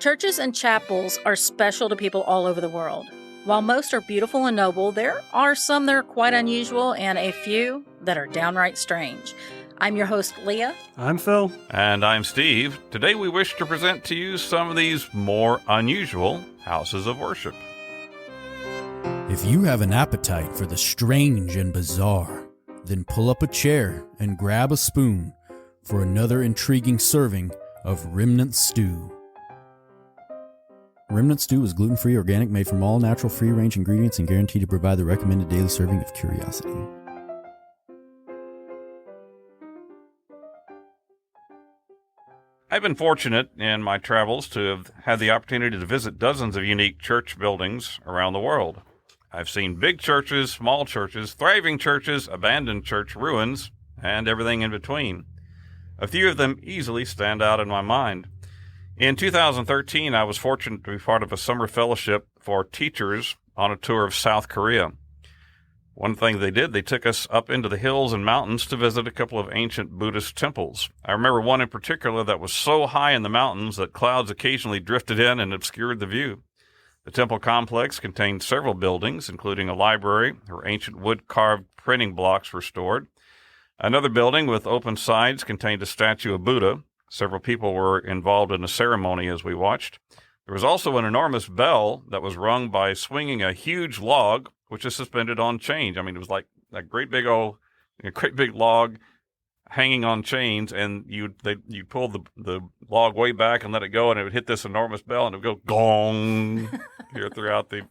Churches and chapels are special to people all over the world. While most are beautiful and noble, there are some that are quite unusual and a few that are downright strange. I'm your host, Leah. I'm Phil. And I'm Steve. Today we wish to present to you some of these more unusual houses of worship. If you have an appetite for the strange and bizarre, then pull up a chair and grab a spoon for another intriguing serving of Remnant Stew. Remnant Stew is gluten-free, organic, made from all natural, free-range ingredients, and guaranteed to provide the recommended daily serving of curiosity. I've been fortunate in my travels to have had the opportunity to visit dozens of unique church buildings around the world. I've seen big churches, small churches, thriving churches, abandoned church ruins, and everything in between. A few of them easily stand out in my mind. In 2013, I was fortunate to be part of a summer fellowship for teachers on a tour of South Korea. One thing they did, they took us up into the hills and mountains to visit a couple of ancient Buddhist temples. I remember one in particular that was so high in the mountains that clouds occasionally drifted in and obscured the view. The temple complex contained several buildings, including a library where ancient wood-carved printing blocks were stored. Another building with open sides contained a statue of Buddha. Several people were involved in a ceremony as we watched. There was also an enormous bell that was rung by swinging a huge log, which is suspended on chains. I mean, it was like a great big log hanging on chains, and you'd pull the log way back and let it go, and it would hit this enormous bell, and it would go gong here throughout the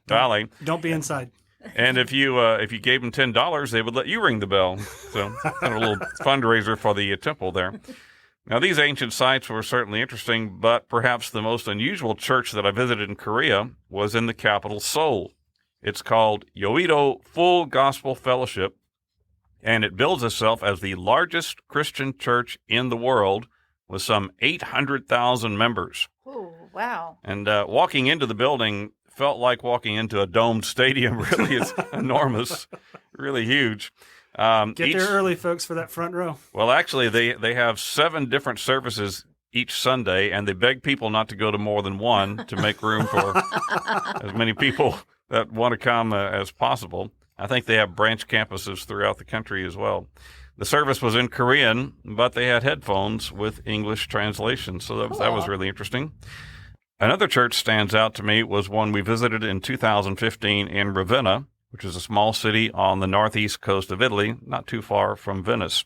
valley. Don't be inside. And if you gave them $10, they would let you ring the bell. So kind of a little fundraiser for the temple there. Now, these ancient sites were certainly interesting, but perhaps the most unusual church that I visited in Korea was in the capital, Seoul. It's called Yoido Full Gospel Fellowship, and it bills itself as the largest Christian church in the world with some 800,000 members. Oh, wow. And walking into the building felt like walking into a domed stadium. Really, it's enormous, really huge. Get there early, folks, for that front row. Well, actually, they have 7 different services each Sunday, and they beg people not to go to more than one to make room for as many people that want to come as possible. I think they have branch campuses throughout the country as well. The service was in Korean, but they had headphones with English translation, so that was really interesting. Another church stands out to me was one we visited in 2015 in Ravenna, which is a small city on the northeast coast of Italy, not too far from Venice.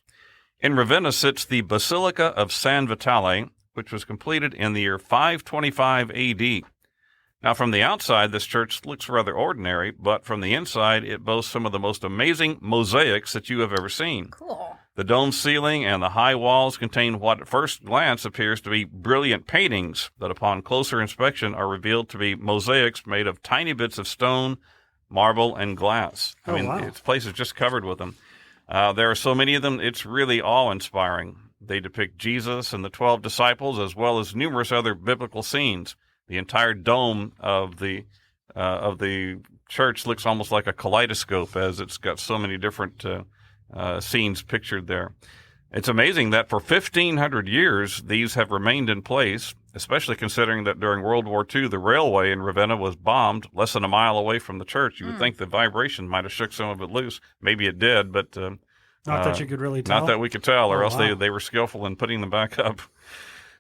In Ravenna sits the Basilica of San Vitale, which was completed in the year 525 A.D. Now, from the outside, this church looks rather ordinary, but from the inside, it boasts some of the most amazing mosaics that you have ever seen. Cool. The dome ceiling and the high walls contain what at first glance appears to be brilliant paintings, but upon closer inspection are revealed to be mosaics made of tiny bits of stone, marble, and glass. Wow. This place is just covered with them. There are so many of them, it's really awe-inspiring. They depict Jesus and the 12 disciples, as well as numerous other biblical scenes. The entire dome of the church looks almost like a kaleidoscope, as it's got so many different scenes pictured there. It's amazing that for 1,500 years, these have remained in place, especially considering that during World War II, the railway in Ravenna was bombed less than a mile away from the church. You would think the vibration might have shook some of it loose. Maybe it did, but not that you could really tell. Not that we could tell, or else they were skillful in putting them back up.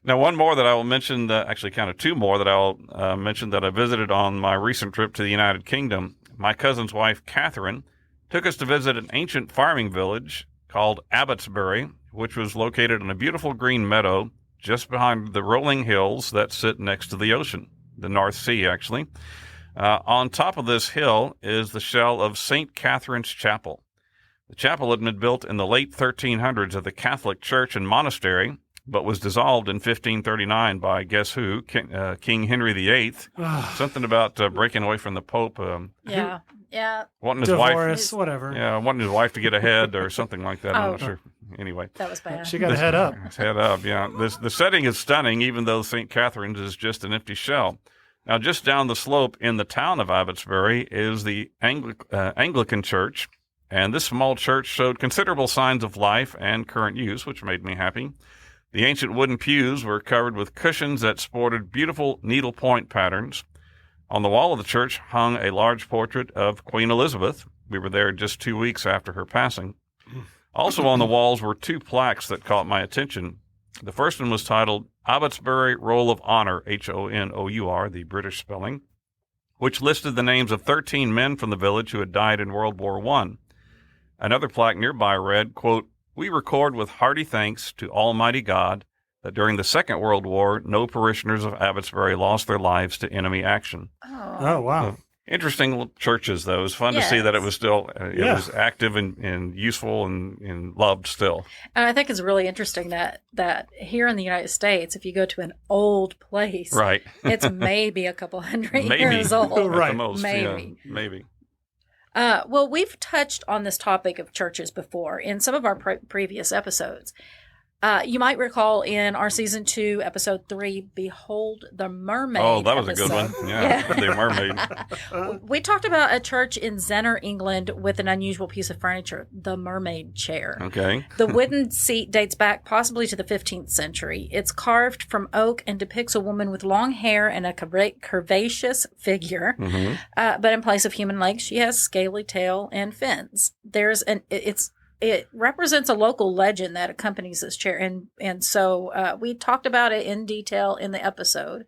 Now, one more that I will mention, actually kind of two more that I'll mention that I visited on my recent trip to the United Kingdom. My cousin's wife, Catherine, took us to visit an ancient farming village called Abbotsbury, which was located in a beautiful green meadow just behind the rolling hills that sit next to the ocean, the North Sea, actually. On top of this hill is the shell of St. Catherine's Chapel. The chapel had been built in the late 1300s of the Catholic Church and Monastery, but was dissolved in 1539 by, guess who, King Henry VIII. Something about breaking away from the Pope. Yeah. Wanting his Divorce, wife, whatever. Yeah, wanting his wife to get ahead or something like that. I'm not sure. Anyway. That was bad. She got to head up. Head up, yeah. The setting is stunning, even though St. Catherine's is just an empty shell. Now, just down the slope in the town of Abbotsbury is the Anglican Church, and this small church showed considerable signs of life and current use, which made me happy. The ancient wooden pews were covered with cushions that sported beautiful needlepoint patterns. On the wall of the church hung a large portrait of Queen Elizabeth. We were there just 2 weeks after her passing. Also on the walls were 2 plaques that caught my attention. The first one was titled Abbotsbury Roll of Honor, Honour, the British spelling, which listed the names of 13 men from the village who had died in World War I. Another plaque nearby read, quote, "We record with hearty thanks to Almighty God that during the Second World War, no parishioners of Abbotsbury lost their lives to enemy action." Oh, wow. Interesting churches, though. It was fun to see that it was still it was active and useful and loved still. And I think it's really interesting that here in the United States, if you go to an old place, right, it's maybe a couple hundred years old. Right. At the most. Maybe. Yeah, maybe. Well, we've touched on this topic of churches before in some of our previous episodes. You might recall in our season 2, episode 3, Behold the Mermaid. Oh, that was episode. a good one. Yeah. The mermaid. We talked about a church in Zenner, England with an unusual piece of furniture, the mermaid chair. Okay. The wooden seat dates back possibly to the 15th century. It's carved from oak and depicts a woman with long hair and a curvaceous figure. Mm-hmm. But in place of human legs, she has scaly tail and fins. It represents a local legend that accompanies this chair, and so we talked about it in detail in the episode.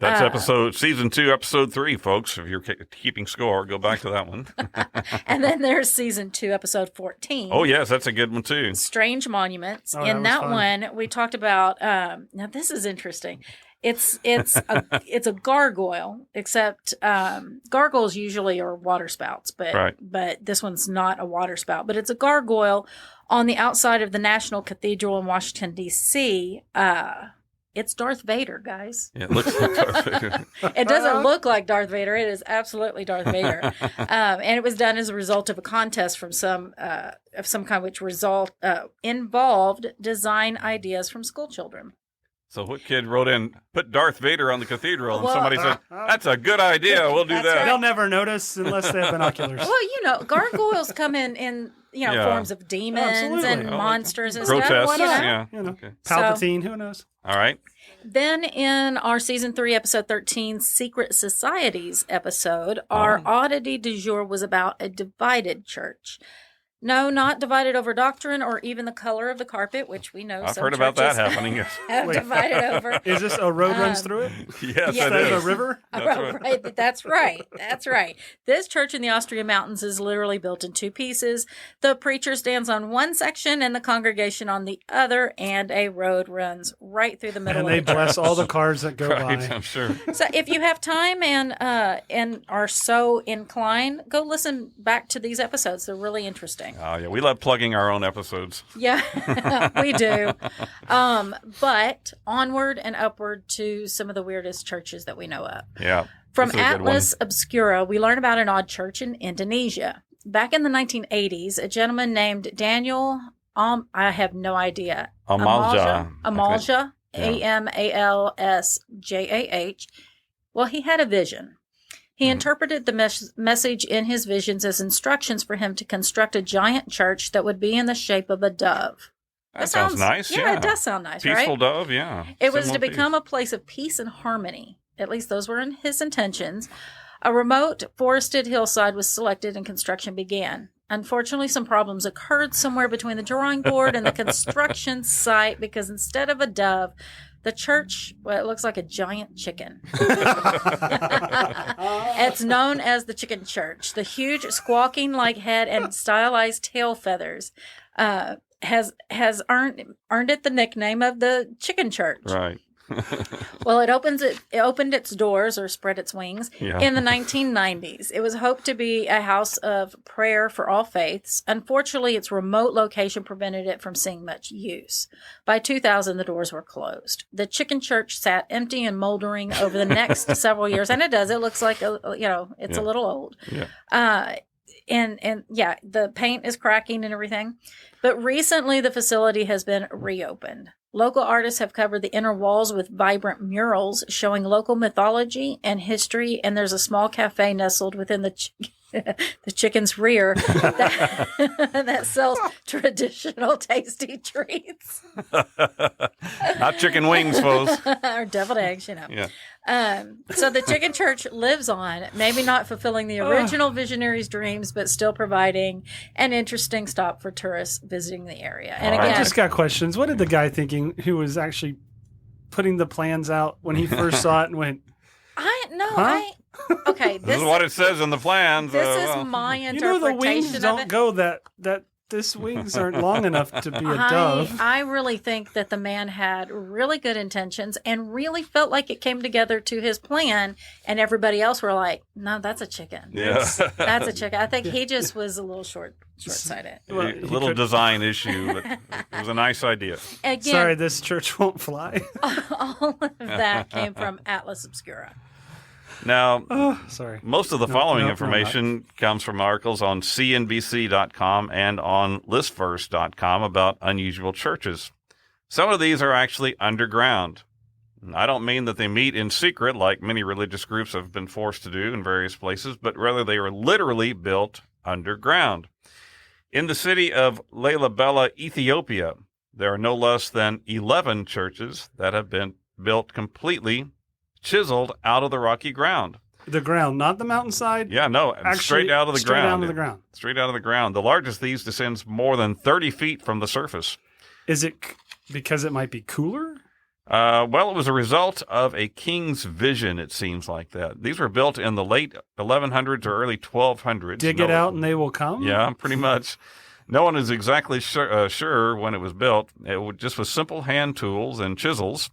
That's season 2, episode 3, folks. If you're keeping score, go back to that one. And then there's season 2, episode 14. Oh, yes, that's a good one, too. Strange Monuments. Oh, in that one, we talked about, now this is interesting. It's a gargoyle, except gargoyles usually are water spouts, but this one's not a water spout. But it's a gargoyle on the outside of the National Cathedral in Washington, D.C. It's Darth Vader, guys. Yeah, it looks like Darth Vader. It doesn't look like Darth Vader. It is absolutely Darth Vader. And it was done as a result of a contest from some kind, which involved design ideas from school children. So what kid wrote in, put Darth Vader on the cathedral, and somebody said, that's a good idea, we'll do that. Right. They'll never notice unless they have binoculars. Well, gargoyles come in forms of demons and monsters and grotesque, stuff. yeah. Okay. Palpatine, who knows? All right. Then in our season 3, episode 13, Secret Societies episode, our oddity du jour was about a divided church. No, not divided over doctrine or even the color of the carpet, which we know I've some heard about that churches happening. have divided over. Is this a road runs through it? Yes, yeah. it is. A river? That's right. That's right. This church in the Austrian mountains is literally built in 2 pieces. The preacher stands on one section and the congregation on the other, and a road runs right through the middle and of they the bless all the cars that go by. I'm sure. So if you have time and are so inclined, go listen back to these episodes. They're really interesting. Oh, yeah. We love plugging our own episodes. Yeah, we do. But onward and upward to some of the weirdest churches that we know of. Yeah. From Atlas Obscura, we learn about an odd church in Indonesia. Back in the 1980s, a gentleman named Daniel, I have no idea. Amalja, Amalsjah. Well, he had a vision. He interpreted the message in his visions as instructions for him to construct a giant church that would be in the shape of a dove. That sounds nice. Yeah, it does sound nice, right? Peaceful dove, yeah. It was to become a place of peace and harmony. At least those were his intentions. A remote forested hillside was selected and construction began. Unfortunately, some problems occurred somewhere between the drawing board and the construction site because instead of a dove, the church, it looks like a giant chicken. It's known as the Chicken Church. The huge squawking-like head and stylized tail feathers has earned it the nickname of the Chicken Church. Right. Well, it opened its doors or spread its wings in the 1990s. It was hoped to be a house of prayer for all faiths. Unfortunately, its remote location prevented it from seeing much use. By 2000, the doors were closed. The Chicken Church sat empty and moldering over the next several years, and it does. It looks like it's a little old. Yeah. And the paint is cracking and everything. But recently, the facility has been reopened. Local artists have covered the inner walls with vibrant murals showing local mythology and history, and there's a small cafe nestled within the the chicken's rear that sells traditional tasty treats. Not chicken wings, folks. Or deviled eggs, you know. Yeah. So the chicken church lives on, maybe not fulfilling the original visionary's dreams, but still providing an interesting stop for tourists visiting the area. And I again, just got questions. What did the guy thinking who was actually putting the plans out when he first saw it and went, okay, This is what it says in the plans. This is my you interpretation know, the wings of don't it. go that this wings aren't long enough to be a dove. I really think that the man had really good intentions and really felt like it came together to his plan, and everybody else were like, no, that's a chicken. Yeah. That's a chicken. I think he just was a little short-sighted. A little design issue, but it was a nice idea. Again, Sorry, this church won't fly. all of that came from Atlas Obscura. Now, Sorry. most of the following information comes from articles on CNBC.com and on listverse.com about unusual churches. Some of these are actually underground. I don't mean that they meet in secret like many religious groups have been forced to do in various places, but rather they are literally built underground. In the city of Lalibela, Ethiopia, there are no less than 11 churches that have been built completely chiseled out of the rocky ground. The ground, not the mountainside? Yeah, no, Actually, straight out of the straight ground. out of the ground. Straight out of the ground. The largest of these descends more than 30 feet from the surface. Is it because it might be cooler? Well, it was a result of a king's vision, it seems like that. These were built in the late 1100s or early 1200s. Dig it out and they will come? Yeah, pretty much. No one is exactly sure when it was built. It just was simple hand tools and chisels.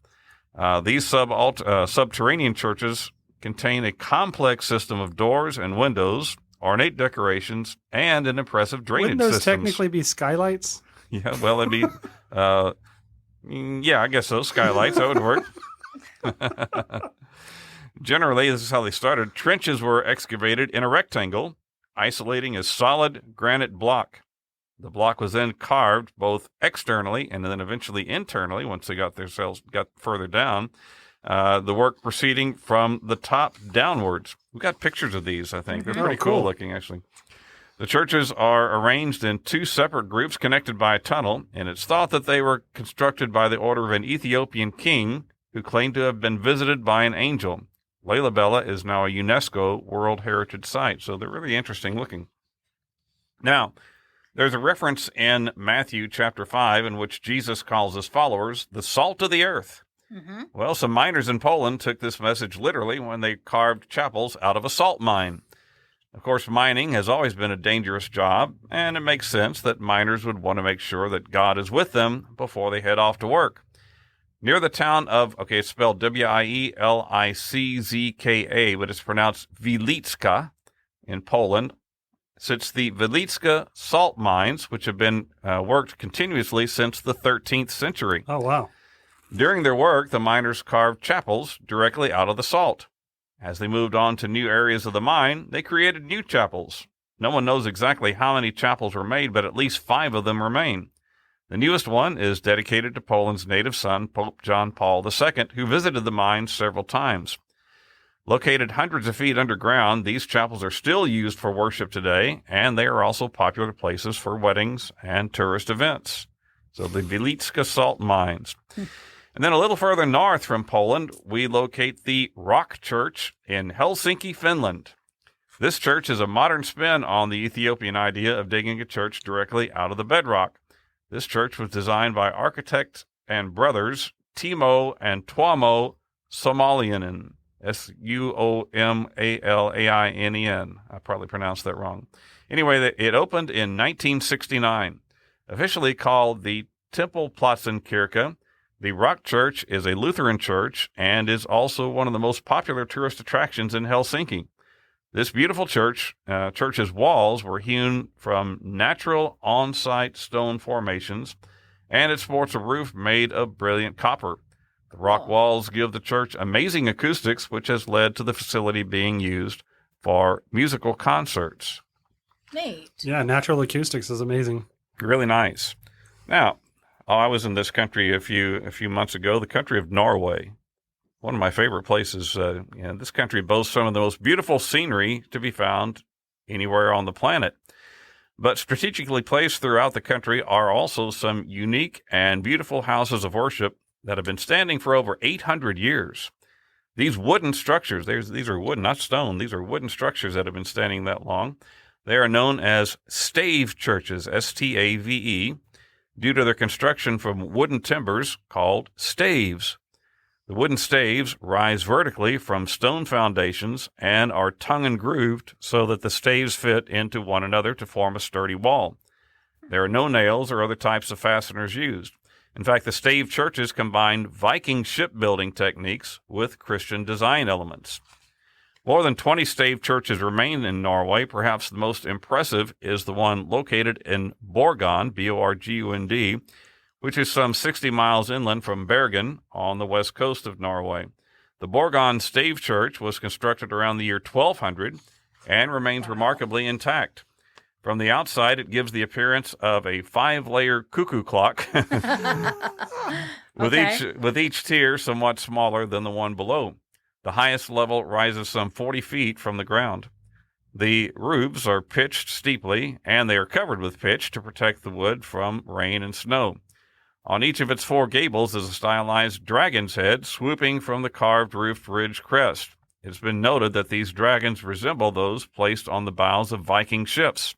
These subterranean churches contain a complex system of doors and windows, ornate decorations, and an impressive drainage Wouldn't those systems. technically be skylights? Yeah, well, it'd be, yeah, I guess so. Skylights, that would work. Generally, this is how they started. Trenches were excavated in a rectangle, isolating a solid granite block. The block was then carved both externally and then eventually internally once they got further down, the work proceeding from the top downwards. We've got pictures of these, I think. They're pretty cool looking, actually. The churches are arranged in two separate groups connected by a tunnel, and it's thought that they were constructed by the order of an Ethiopian king who claimed to have been visited by an angel. Lalibela is now a UNESCO World Heritage Site, so they're really interesting looking. Now, there's a reference in Matthew chapter 5 in which Jesus calls his followers the salt of the earth. Mm-hmm. Well, some miners in Poland took this message literally when they carved chapels out of a salt mine. Of course, mining has always been a dangerous job, and it makes sense that miners would want to make sure that God is with them before they head off to work. Near the town of, it's spelled Wieliczka, but it's pronounced Wieliczka in Poland, sits the Wieliczka salt mines, which have been worked continuously since the 13th century. Oh, wow. During their work, the miners carved chapels directly out of the salt. As they moved on to new areas of the mine, they created new chapels. No one knows exactly how many chapels were made, but at least 5 of them remain. The newest one is dedicated to Poland's native son, Pope John Paul II, who visited the mines several times. Located hundreds of feet underground, these chapels are still used for worship today, and they are also popular places for weddings and tourist events. So the Wieliczka salt mines. And then a little further north from Poland, we locate the Rock Church in Helsinki, Finland. This church is a modern spin on the Ethiopian idea of digging a church directly out of the bedrock. This church was designed by architect and brothers Timo and Tuomo Somaliainen. Suomalainen. I probably pronounced that wrong. Anyway, it opened in 1969. Officially called the Tempelplatzenkirche, the Rock Church is a Lutheran church and is also one of the most popular tourist attractions in Helsinki. This beautiful church's walls were hewn from natural on-site stone formations, and it sports a roof made of brilliant copper. The rock walls give the church amazing acoustics, which has led to the facility being used for musical concerts. Neat. Yeah, natural acoustics is amazing. Really nice. Now, I was in this country a few months ago, the country of Norway. One of my favorite places. This country boasts some of the most beautiful scenery to be found anywhere on the planet. But strategically placed throughout the country are also some unique and beautiful houses of worship that have been standing for over 800 years. These wooden structures, these are wooden, not stone, these are wooden structures that have been standing that long. They are known as stave churches, S-T-A-V-E, due to their construction from wooden timbers called staves. The wooden staves rise vertically from stone foundations and are tongue and grooved so that the staves fit into one another to form a sturdy wall. There are no nails or other types of fasteners used. In fact, the stave churches combine Viking shipbuilding techniques with Christian design elements. More than 20 stave churches remain in Norway. Perhaps the most impressive is the one located in Borgund, B-O-R-G-U-N-D, which is some 60 miles inland from Bergen on the west coast of Norway. The Borgund Stave Church was constructed around the year 1200 and remains remarkably intact. From the outside, it gives the appearance of a 5-layer cuckoo clock, with each tier somewhat smaller than the one below. The highest level rises some 40 feet from the ground. The roofs are pitched steeply, and they are covered with pitch to protect the wood from rain and snow. On each of its 4 gables is a stylized dragon's head swooping from the carved roof ridge crest. It's been noted that these dragons resemble those placed on the bows of Viking ships.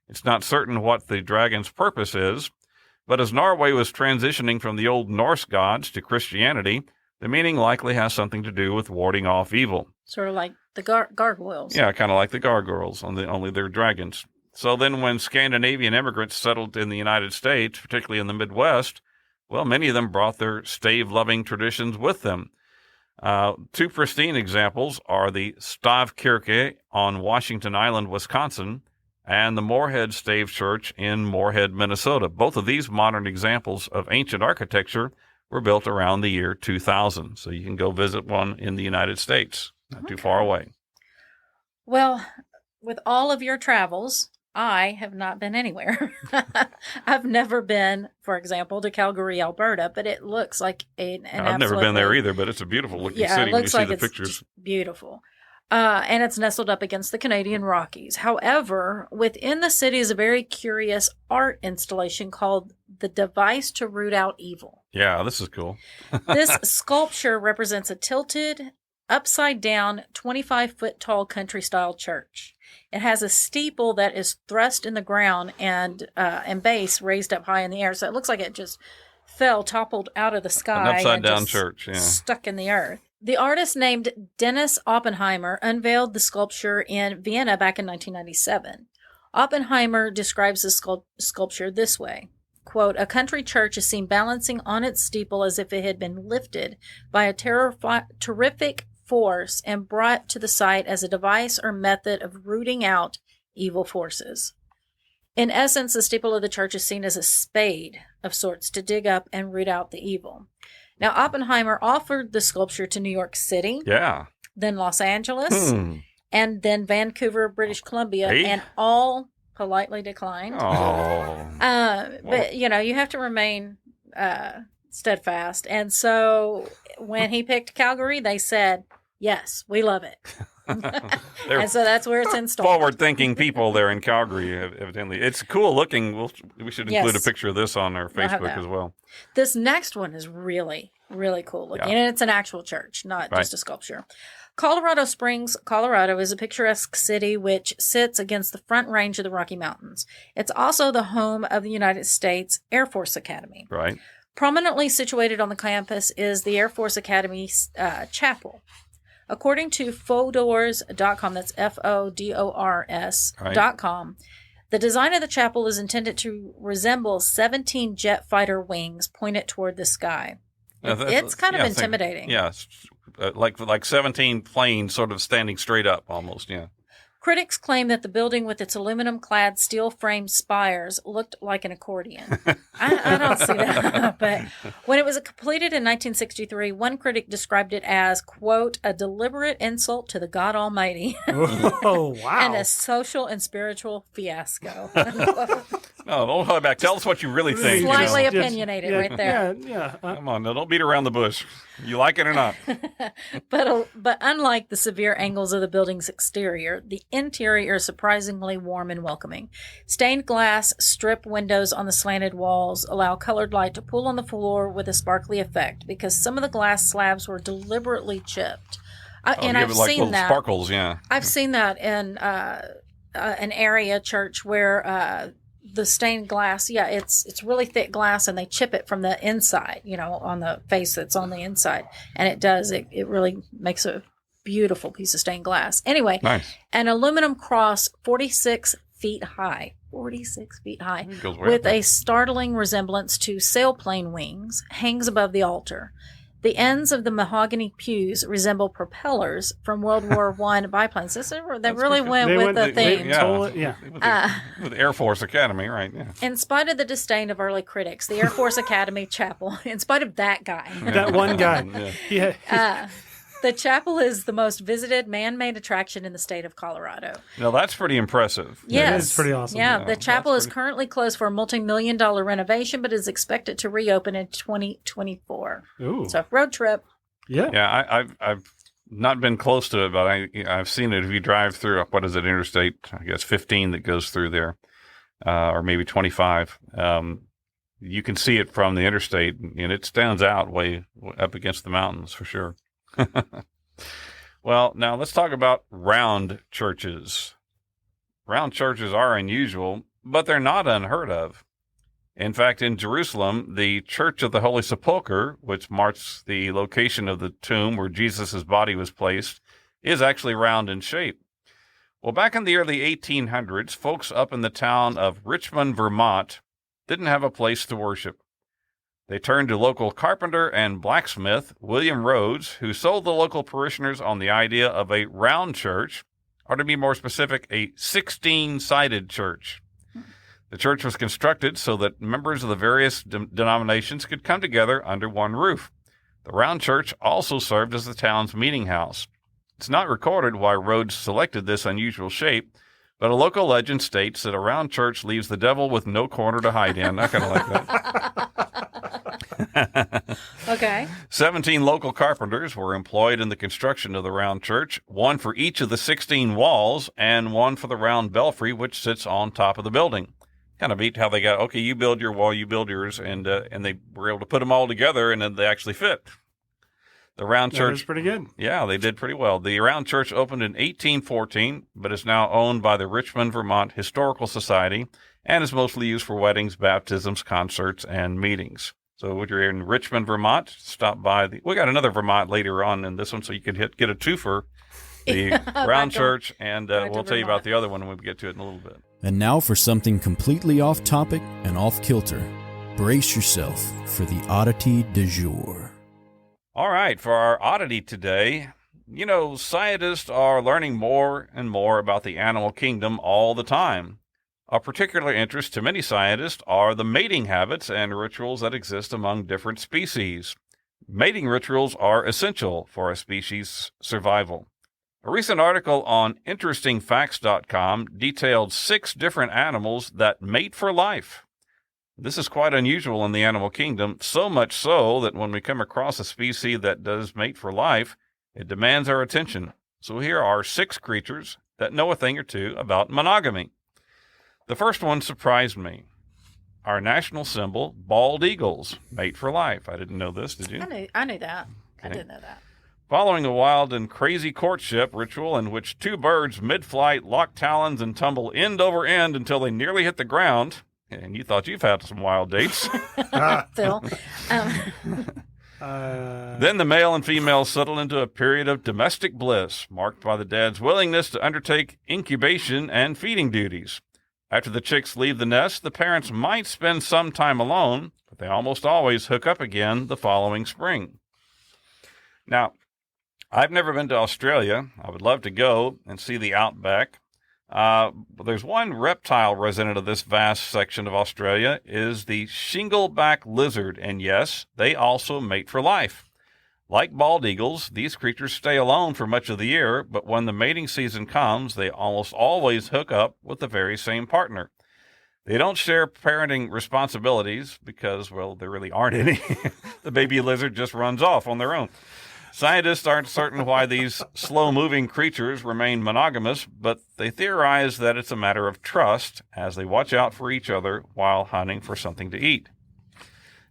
It's not certain what the dragon's purpose is, but as Norway was transitioning from the old Norse gods to Christianity, the meaning likely has something to do with warding off evil. Sort of like the gargoyles. Yeah, kind of like the gargoyles, only they're dragons. So then when Scandinavian immigrants settled in the United States, particularly in the Midwest, well, many of them brought their stave-loving traditions with them. 2 pristine examples are the Stavkirke on Washington Island, Wisconsin, and the Moorhead Stave Church in Moorhead, Minnesota. Both of these modern examples of ancient architecture were built around the year 2000. So you can go visit one in the United States, not too far away. Well, with all of your travels, I have not been anywhere. I've never been, for example, to Calgary, Alberta, but it looks like I've never been there either, but it's a beautiful looking city when you see the pictures. Beautiful. And it's nestled up against the Canadian Rockies. However, within the city is a very curious art installation called The Device to Root Out Evil. Yeah, this is cool. This sculpture represents a tilted, upside-down, 25-foot-tall country-style church. It has a steeple that is thrust in the ground and base raised up high in the air. So it looks like it just toppled out of the sky. An upside-down church, yeah. Stuck in the earth. The artist named Dennis Oppenheimer unveiled the sculpture in Vienna back in 1997. Oppenheimer describes the sculpture this way, quote, "A country church is seen balancing on its steeple as if it had been lifted by a terrific force and brought to the site as a device or method of rooting out evil forces. In essence, the steeple of the church is seen as a spade of sorts to dig up and root out the evil." Now, Oppenheimer offered the sculpture to New York City, then Los Angeles, and then Vancouver, British Columbia, and all politely declined. But, you have to remain steadfast. And so when he picked Calgary, they said, yes, we love it. And so that's where it's installed. Forward-thinking people there in Calgary, evidently. It's cool looking. We should include a picture of this on our Facebook as well. This next one is really, really cool looking. And it's an actual church, not just a sculpture. Colorado Springs, Colorado is a picturesque city which sits against the Front Range of the Rocky Mountains. It's also the home of the United States Air Force Academy. Right. Prominently situated on the campus is the Air Force Academy chapel. According to Fodors.com, that's Fodors.com, the design of the chapel is intended to resemble 17 jet fighter wings pointed toward the sky. It's kind of intimidating. Like 17 planes sort of standing straight up almost, yeah. Critics claim that the building with its aluminum-clad steel-framed spires looked like an accordion. I don't see that. But when it was completed in 1963, one critic described it as, quote, a deliberate insult to the God Almighty. Oh, wow. And a social and spiritual fiasco. No, don't hold back. Tell us what you really think. Slightly you know. opinionated right there. Yeah. Come on, now, don't beat around the bush. You like it or not? But unlike the severe angles of the building's exterior, the interior is surprisingly warm and welcoming. Stained glass strip windows on the slanted walls allow colored light to pool on the floor with a sparkly effect because some of the glass slabs were deliberately chipped. And I've like seen little that. Sparkles, yeah. I've seen that in an area church where the stained glass, it's really thick glass, and they chip it from the inside, on the face that's on the inside, and it really makes a beautiful piece of stained glass. Anyway, Nice. An aluminum cross 46 feet high, It goes way up with there. a startling resemblance to sailplane wings, hangs above the altar. The ends of the mahogany pews resemble propellers from World War I biplanes. They really went with the theme. With the Air Force Academy, right? Yeah. In spite of the disdain of early critics, the Air Force Academy Chapel, in spite of that guy, That one guy. Yeah. the chapel is the most visited man-made attraction in the state of Colorado. Now, that's pretty impressive. Yes. It's pretty awesome. Yeah, the chapel is currently closed for a multi-million-dollar renovation, but is expected to reopen in 2024. Ooh. So, road trip. Yeah. Yeah, I've not been close to it, but I've seen it. If you drive through, what is it, Interstate, I guess 15 that goes through there, or maybe 25, you can see it from the interstate, and it stands out way up against the mountains for sure. Well, now let's talk about round churches. Round churches are unusual, but they're not unheard of. In fact, in Jerusalem, the Church of the Holy Sepulchre, which marks the location of the tomb where Jesus' body was placed, is actually round in shape. Well, back in the early 1800s, folks up in the town of Richmond, Vermont, didn't have a place to worship. They turned to local carpenter and blacksmith William Rhodes, who sold the local parishioners on the idea of a round church, or to be more specific, a 16-sided church. The church was constructed so that members of the various denominations could come together under one roof. The round church also served as the town's meeting house. It's not recorded why Rhodes selected this unusual shape, but a local legend states that a round church leaves the devil with no corner to hide in. I kind of like that. Okay. 17 local carpenters were employed in the construction of the round church, one for each of the 16 walls and one for the round belfry, which sits on top of the building. Kind of neat how they got, okay, you build your wall, you build yours, and they were able to put them all together, and then they actually fit. The round church was pretty good. Yeah, they did pretty well. The round church opened in 1814, but is now owned by the Richmond, Vermont Historical Society and is mostly used for weddings, baptisms, concerts, and meetings. So when you're in Richmond, Vermont, stop by. We got another Vermont later on in this one, so you could get a twofer. The round church, and we'll tell you about the other one when we get to it in a little bit. And now for something completely off topic and off kilter. Brace yourself for the oddity du jour. All right, for our oddity today, scientists are learning more and more about the animal kingdom all the time. Of particular interest to many scientists are the mating habits and rituals that exist among different species. Mating rituals are essential for a species' survival. A recent article on InterestingFacts.com detailed 6 different animals that mate for life. This is quite unusual in the animal kingdom, so much so that when we come across a species that does mate for life, it demands our attention. So here are 6 creatures that know a thing or two about monogamy. The first one surprised me. Our national symbol, bald eagles, mate for life. I didn't know this, did you? I knew that. Okay. I did know that. Following a wild and crazy courtship ritual in which 2 birds mid-flight lock talons and tumble end over end until they nearly hit the ground, and you thought you've had some wild dates. Phil. Then the male and female settle into a period of domestic bliss, marked by the dad's willingness to undertake incubation and feeding duties. After the chicks leave the nest, the parents might spend some time alone, but they almost always hook up again the following spring. Now, I've never been to Australia. I would love to go and see the outback. But there's one reptile resident of this vast section of Australia is the shingleback lizard, and yes, they also mate for life. Like bald eagles, these creatures stay alone for much of the year, but when the mating season comes, they almost always hook up with the very same partner. They don't share parenting responsibilities because, well, there really aren't any. The baby lizard just runs off on their own. Scientists aren't certain why these slow-moving creatures remain monogamous, but they theorize that it's a matter of trust as they watch out for each other while hunting for something to eat.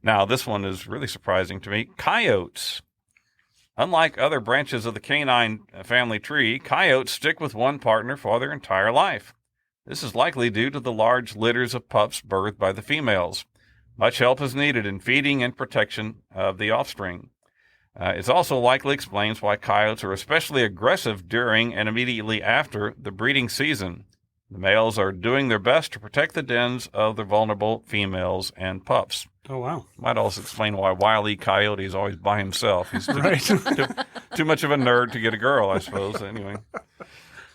Now, this one is really surprising to me. Coyotes. Unlike other branches of the canine family tree, coyotes stick with one partner for their entire life. This is likely due to the large litters of pups birthed by the females. Much help is needed in feeding and protection of the offspring. It also likely explains why coyotes are especially aggressive during and immediately after the breeding season. The males are doing their best to protect the dens of the vulnerable females and pups. Oh, wow. Might also explain why Wile E. Coyote is always by himself. He's too much of a nerd to get a girl, I suppose.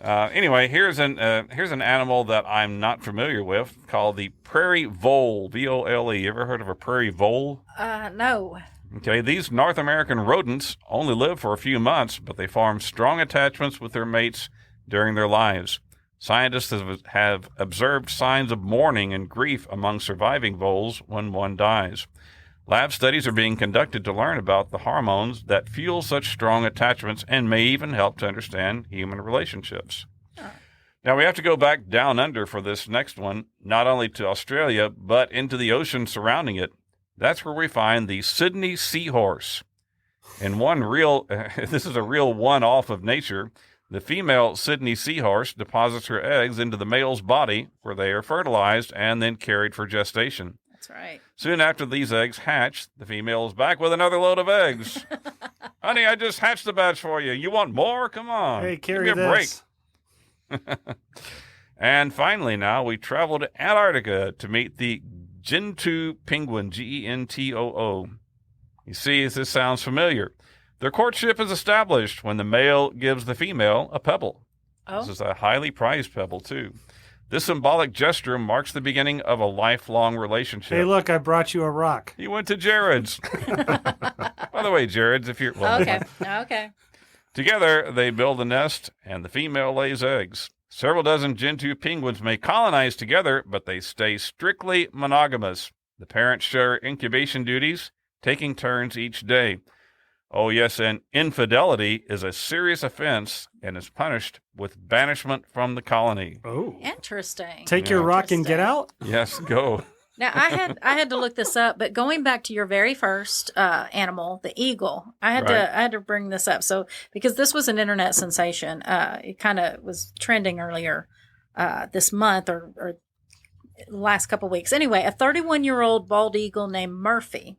Anyway, here's an animal that I'm not familiar with called the prairie vole, V-O-L-E. You ever heard of a prairie vole? No. Okay, these North American rodents only live for a few months, but they form strong attachments with their mates during their lives. Scientists have observed signs of mourning and grief among surviving voles when one dies. Lab studies are being conducted to learn about the hormones that fuel such strong attachments and may even help to understand human relationships. Now, we have to go back down under for this next one, not only to Australia, but into the ocean surrounding it. That's where we find the Sydney seahorse. And this is a real one-off of nature. The female Sydney seahorse deposits her eggs into the male's body where they are fertilized and then carried for gestation. That's right. Soon after these eggs hatch, the female is back with another load of eggs. Honey, I just hatched a batch for you. You want more? Come on. Hey, carry Give me a this. break. And finally now, we travel to Antarctica to meet the Gentoo penguin, Gentoo. You see, this sounds familiar. Their courtship is established when the male gives the female a pebble. Oh. This is a highly prized pebble, too. This symbolic gesture marks the beginning of a lifelong relationship. Hey, look, I brought you a rock. He went to Jared's. By the way, Jared's, if you're... Well, Okay. Together, they build a nest, and the female lays eggs. Several dozen Gentoo penguins may colonize together, but they stay strictly monogamous. The parents share incubation duties, taking turns each day. Oh, yes, and infidelity is a serious offense and is punished with banishment from the colony. Oh. Interesting. Take your rock and get out? Yes, go. Now, I had to look this up, but going back to your very first animal, the eagle, I had to bring this up. So, because this was an internet sensation, it kind of was trending earlier this month or last couple weeks. Anyway, a 31-year-old bald eagle named Murphy.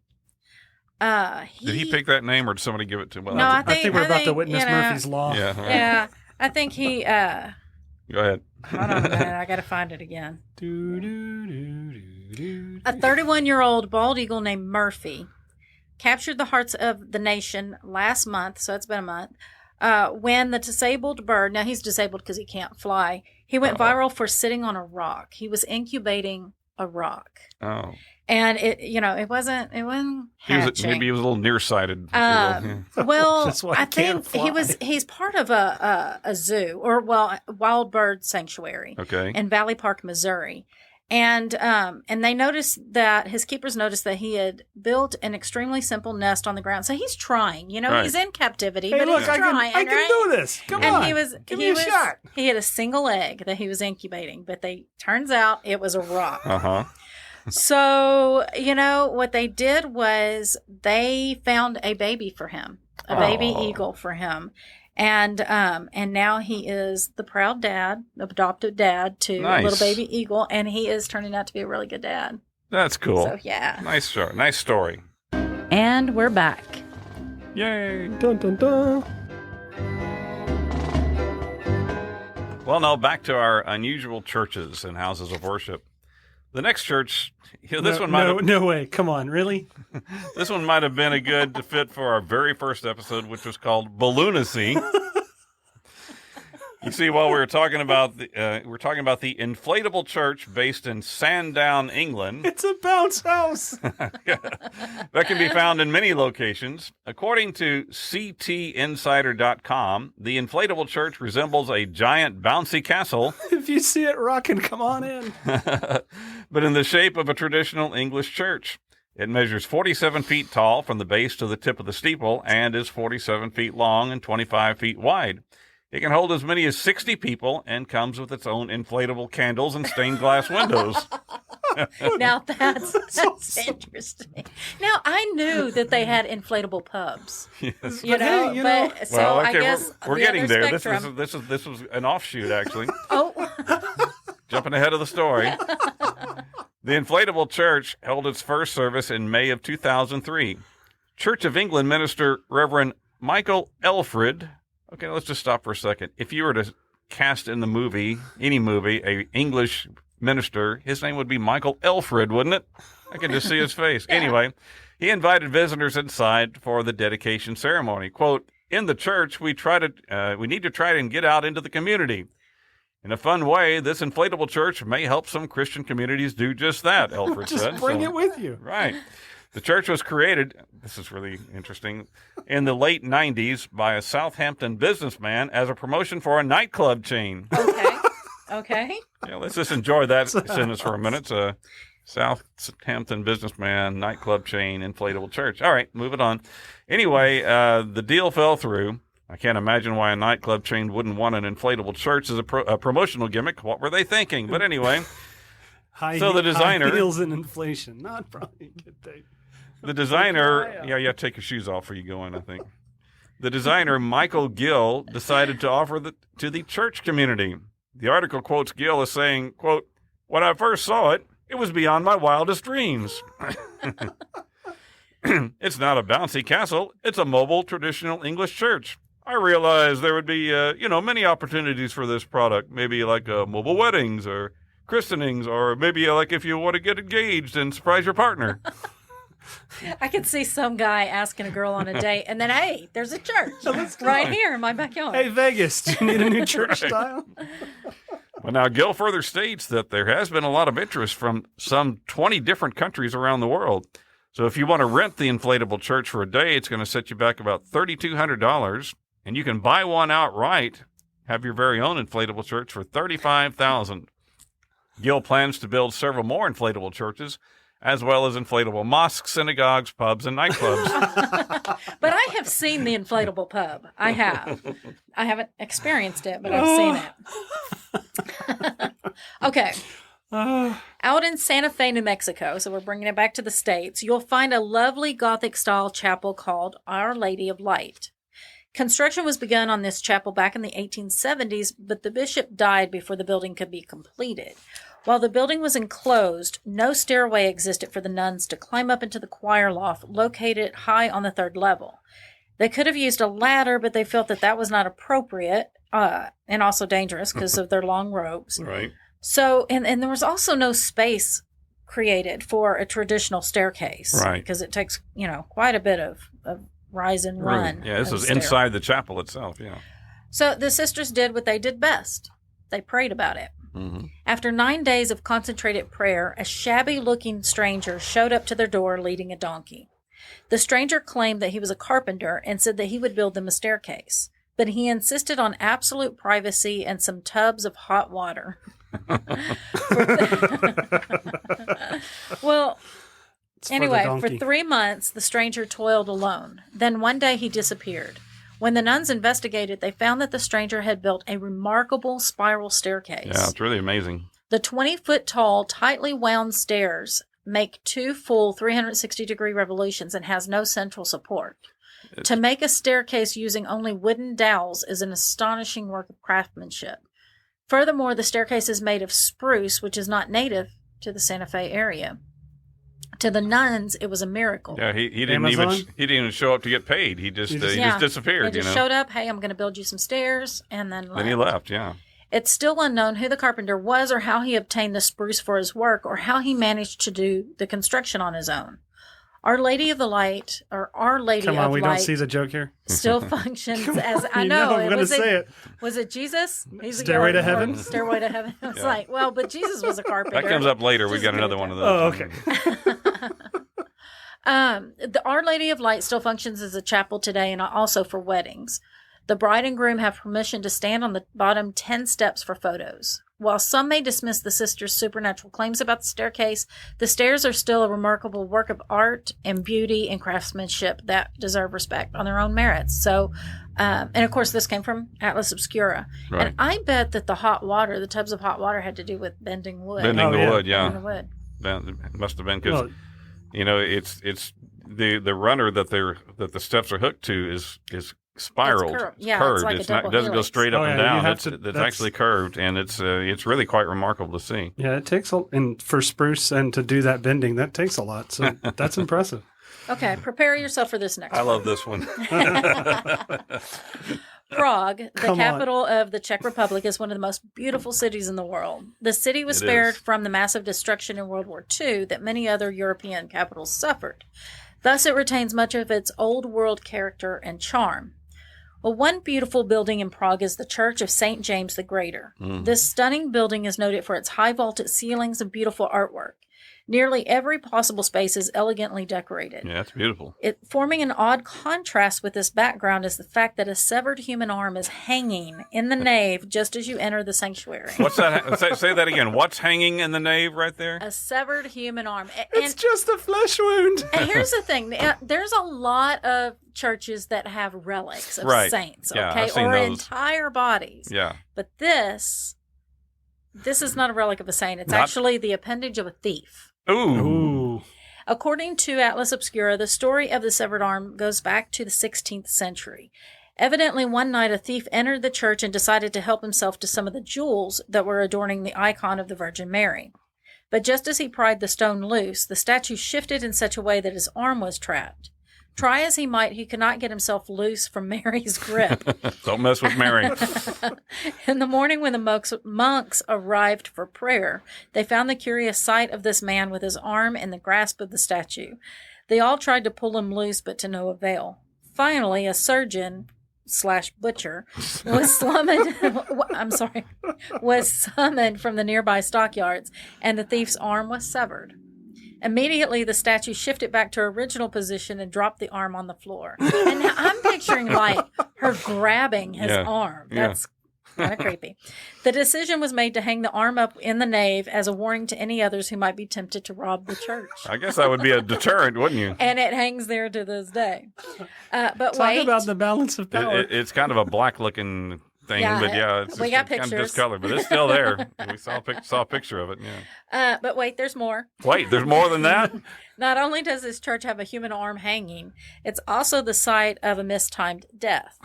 Did he pick that name, or did somebody give it to him? No, I think we're about to witness Murphy's Law. Yeah. Right. Yeah, I think he. Go ahead. Hold on a minute, I got to find it again. A 31-year-old bald eagle named Murphy captured the hearts of the nation last month, so it's been a month, when the disabled bird, now he's disabled because he can't fly, he went viral for sitting on a rock. He was incubating a rock. Oh. And it wasn't hatching. Maybe he was a little nearsighted. Well, That's why I he can't think fly. he's part of a zoo or wild bird sanctuary Okay. in Valley Park, Missouri. And they noticed that his keepers noticed that he had built an extremely simple nest on the ground. So he's trying, Right. he's in captivity, Hey, but look, he's I trying. can do this. Come and on. he Give me a shot. He had a single egg that he was incubating, but turns out it was a rock. Uh-huh. So, what they did was they found a baby for him, a baby eagle for him. And now he is the proud dad, adopted dad to a little baby eagle, and he is turning out to be a really good dad. That's cool. So, yeah. Nice show. Nice story. And we're back. Yay. Dun, dun, dun. Well, now back to our unusual churches and houses of worship. The next church, this one way. Come on, really? This one might have been a good fit for our very first episode, which was called Balloonacy. You see, while we were talking about the inflatable church based in Sandown, England. It's a bounce house. That can be found in many locations. According to CTinsider.com, the inflatable church resembles a giant bouncy castle. If you see it rocking, come on in. But in the shape of a traditional English church. It measures 47 feet tall from the base to the tip of the steeple and is 47 feet long and 25 feet wide. It can hold as many as 60 people and comes with its own inflatable candles and stained glass windows. Now that's interesting. Now I knew that they had inflatable pubs. Yes. I guess we're getting there. This was an offshoot, actually. Oh, jumping ahead of the story. The inflatable church held its first service in May of 2003. Church of England minister Reverend Michael Elfred. Okay, let's just stop for a second. If you were to cast in the movie, any movie, a English minister, his name would be Michael Elfred, wouldn't it? I can just see his face. Yeah. Anyway, he invited visitors inside for the dedication ceremony. Quote, in the church, we need to try and get out into the community. In a fun way, this inflatable church may help some Christian communities do just that, Elfred said. Just bring it with you. Right. The church was created, this is really interesting, in the late 90s by a Southampton businessman as a promotion for a nightclub chain. Okay. Yeah, let's just enjoy that sentence for a minute. It's a Southampton businessman, nightclub chain, inflatable church. All right, moving on. Anyway, the deal fell through. I can't imagine why a nightclub chain wouldn't want an inflatable church as a promotional gimmick. What were they thinking? But anyway, the designer... High heels and inflation. Not probably a good thing. The designer... Yeah, you have to take your shoes off before you go in, I think. The designer, Michael Gill, decided to offer to the church community. The article quotes Gill as saying, quote, when I first saw it, it was beyond my wildest dreams. It's not a bouncy castle. It's a mobile, traditional English church. I realized there would be, many opportunities for this product. Maybe like mobile weddings or christenings, or maybe like if you want to get engaged and surprise your partner. I could see some guy asking a girl on a date, and then, hey, there's a church right here in my backyard. Hey, Vegas, do you need a new church style? Well, now, Gill further states that there has been a lot of interest from some 20 different countries around the world. So if you want to rent the inflatable church for a day, it's going to set you back about $3,200, and you can buy one outright, have your very own inflatable church for $35,000. Gill plans to build several more inflatable churches, as well as inflatable mosques, synagogues, pubs, and nightclubs. But I have seen the inflatable pub. I have. I haven't experienced it, but I've seen it. Okay. Out in Santa Fe, New Mexico, so we're bringing it back to the States, you'll find a lovely Gothic-style chapel called Our Lady of Light. Construction was begun on this chapel back in the 1870s, but the bishop died before the building could be completed. While the building was enclosed, no stairway existed for the nuns to climb up into the choir loft located high on the 3rd level. They could have used a ladder, but they felt that was not appropriate and also dangerous because of their long robes. Right. So, and there was also no space created for a traditional staircase. Right. Because it takes, quite a bit of rise and run. Yeah, this was inside the chapel itself, yeah. So the sisters did what they did best. They prayed about it. Mm-hmm. After 9 days of concentrated prayer, a shabby-looking stranger showed up to their door leading a donkey. The stranger claimed that he was a carpenter and said that he would build them a staircase, but he insisted on absolute privacy and some tubs of hot water. Well, anyway, for 3 months, the stranger toiled alone. Then one day he disappeared. When the nuns investigated, they found that the stranger had built a remarkable spiral staircase. Yeah, it's really amazing. The 20-foot-tall, tightly wound stairs make 2 full 360-degree revolutions and has no central support. To make a staircase using only wooden dowels is an astonishing work of craftsmanship. Furthermore, the staircase is made of spruce, which is not native to the Santa Fe area. To the nuns, it was a miracle. Yeah, he didn't even show up to get paid. He just disappeared. He just showed up. Hey, I'm going to build you some stairs, and then left. Then he left. Yeah. It's still unknown who the carpenter was, or how he obtained the spruce for his work, or how he managed to do the construction on his own. Our Lady of the Light, or Our Lady Come on, of we Light, don't see the joke here. still functions as I You know. I'm going to say it. Was it Jesus? Stairway to Heaven? Stairway to Heaven. I was like, well, but Jesus was a carpenter. That comes up later. We got another one of those. Oh, okay. The Our Lady of Light still functions as a chapel today, and also for weddings. The bride and groom have permission to stand on the bottom 10 steps for photos. While some may dismiss the sisters' supernatural claims about the staircase, the stairs are still a remarkable work of art and beauty and craftsmanship that deserve respect on their own merits. So, and of course, this came from Atlas Obscura. Right. And I bet that the tubs of hot water had to do with bending wood. Bending the wood, Bending the wood. It must have been because, it's the runner that the steps are hooked to is spiraled. It's curved. Yeah, curved. it's like a double it doesn't go helix. straight up and down. It's that's actually curved, and it's really quite remarkable to see. Yeah, it takes and for spruce and to do that bending, that takes a lot. So that's impressive. Okay, prepare yourself for this next I one. love this one. Prague, the capital of the Czech Republic, is one of the most beautiful cities in the world. The city was spared from the massive destruction in World War II that many other European capitals suffered. Thus, it retains much of its old world character and charm. Well, one beautiful building in Prague is the Church of St. James the Greater. This stunning building is noted for its high vaulted ceilings and beautiful artwork. Nearly every possible space is elegantly decorated. Yeah, it's beautiful. Forming an odd contrast with this background is the fact that a severed human arm is hanging in the nave just as you enter the sanctuary. What's that? Say that again. What's hanging in the nave right there? A severed human arm. It's just a flesh wound. And here's the thing. There's a lot of churches that have relics of saints, Yeah, okay? I've seen Or those. entire bodies. Yeah. But this is not a relic of a saint. It's Not- actually the appendage of a thief. Ooh. According to Atlas Obscura, the story of the severed arm goes back to the 16th century. Evidently, one night a thief entered the church and decided to help himself to some of the jewels that were adorning the icon of the Virgin Mary. But just as he pried the stone loose, the statue shifted in such a way that his arm was trapped. Try as he might, he could not get himself loose from Mary's grip. Don't mess with Mary. In the morning when the monks arrived for prayer, they found the curious sight of this man with his arm in the grasp of the statue. They all tried to pull him loose, but to no avail. Finally, a surgeon / butcher was summoned from the nearby stockyards, and the thief's arm was severed. Immediately, the statue shifted back to her original position and dropped the arm on the floor. And now I'm picturing, like, her grabbing his arm. That's kind of creepy. The decision was made to hang the arm up in the nave as a warning to any others who might be tempted to rob the church. I guess that would be a deterrent, wouldn't you? And it hangs there to this day. But Talk about the balance of power. It's kind of a black-looking thing, but it's we got kind pictures. of discolored, but it's still there. We saw a picture of it. Yeah. But wait, there's more. Wait, there's more than that? Not only does this church have a human arm hanging, it's also the site of a mistimed death.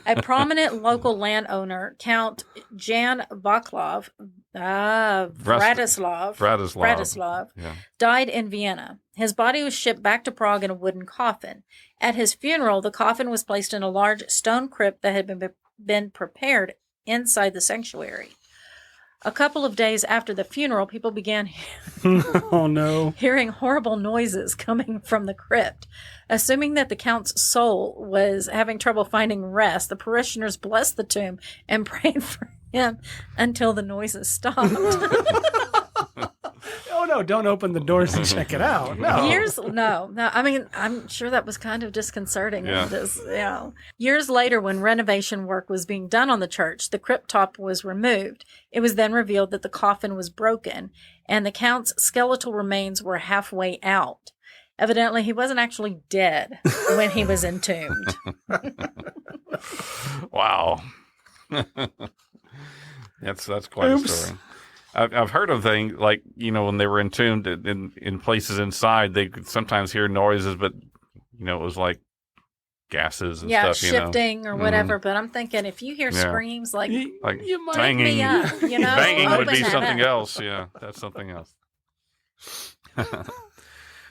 A prominent local landowner, Count Jan Vaclav, Bratislav, died in Vienna. His body was shipped back to Prague in a wooden coffin. At his funeral, the coffin was placed in a large stone crypt that had been prepared inside the sanctuary. A couple of days after the funeral, people began hearing horrible noises coming from the crypt. Assuming that the Count's soul was having trouble finding rest, the parishioners blessed the tomb and prayed for him until the noises stopped. Oh, no, don't open the doors and check it out. No. I mean, I'm sure that was kind of disconcerting. Yeah. Years later, when renovation work was being done on the church, the crypt top was removed. It was then revealed that the coffin was broken, and the Count's skeletal remains were halfway out. Evidently, he wasn't actually dead when he was entombed. Wow. That's quite a story. I've heard of things like, when they were entombed in places inside, they could sometimes hear noises, but, it was like gases and stuff, shifting or whatever. But I'm thinking if you hear screams like you might banging, me up, banging would be open something that up. else. Yeah, that's something else.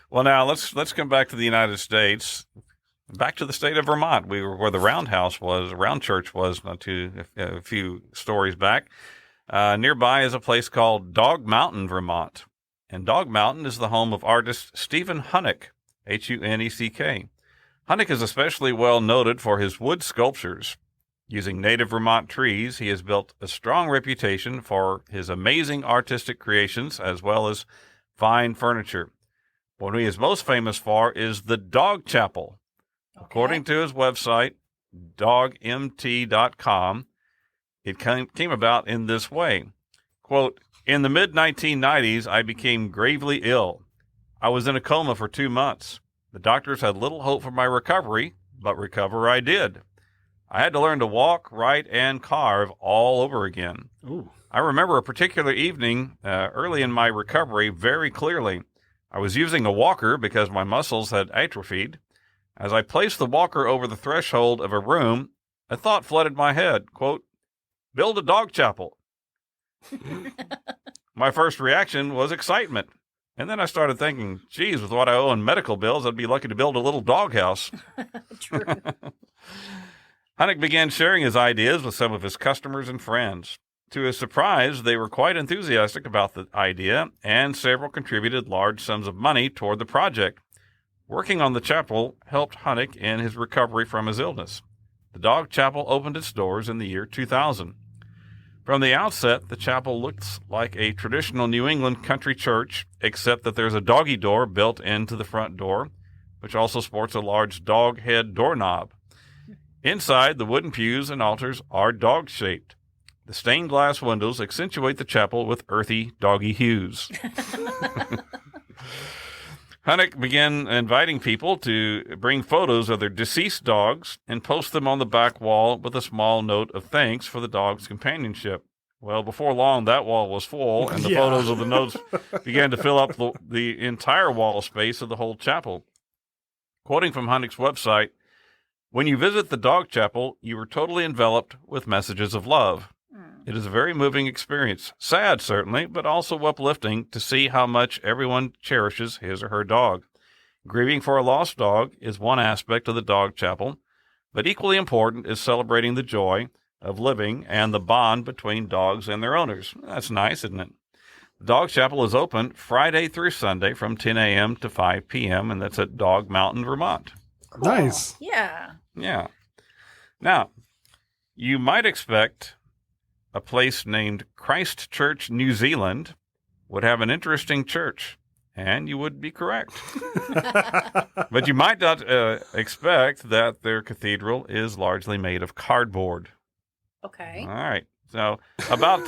Well, now let's come back to the United States. Back to the state of Vermont, where the Round Church was, a few stories back. Nearby is a place called Dog Mountain, Vermont. And Dog Mountain is the home of artist Stephen Hunnick, Huneck. Hunnick is especially well noted for his wood sculptures. Using native Vermont trees, he has built a strong reputation for his amazing artistic creations as well as fine furniture. What he is most famous for is the Dog Chapel. Okay. According to his website, dogmt.com, it came about in this way. Quote, in the mid-1990s, I became gravely ill. I was in a coma for 2 months. The doctors had little hope for my recovery, but recover I did. I had to learn to walk, write, and carve all over again. Ooh. I remember a particular evening early in my recovery very clearly. I was using a walker because my muscles had atrophied. As I placed the walker over the threshold of a room, a thought flooded my head. Quote, build a dog chapel. My first reaction was excitement. And then I started thinking, geez, with what I owe in medical bills, I'd be lucky to build a little doghouse. True. Hunnick began sharing his ideas with some of his customers and friends. To his surprise, they were quite enthusiastic about the idea, and several contributed large sums of money toward the project. Working on the chapel helped Hunnick in his recovery from his illness. The dog chapel opened its doors in the year 2000. From the outset, the chapel looks like a traditional New England country church, except that there's a doggy door built into the front door, which also sports a large dog head doorknob. Inside, the wooden pews and altars are dog-shaped. The stained glass windows accentuate the chapel with earthy, doggy hues. Hunnick began inviting people to bring photos of their deceased dogs and post them on the back wall with a small note of thanks for the dog's companionship. Well, before long, that wall was full, and the photos of the notes began to fill up the entire wall space of the whole chapel. Quoting from Hunnick's website, when you visit the dog chapel, you are totally enveloped with messages of love. It is a very moving experience. Sad, certainly, but also uplifting to see how much everyone cherishes his or her dog. Grieving for a lost dog is one aspect of the dog chapel, but equally important is celebrating the joy of living and the bond between dogs and their owners. That's nice, isn't it? The dog chapel is open Friday through Sunday from 10 a.m. to 5 p.m., and that's at Dog Mountain, Vermont. Cool. Nice. Yeah. Yeah. Now, you might expect a place named Christchurch, New Zealand, would have an interesting church, and you would be correct. But you might not expect that their cathedral is largely made of cardboard. Okay. All right. So about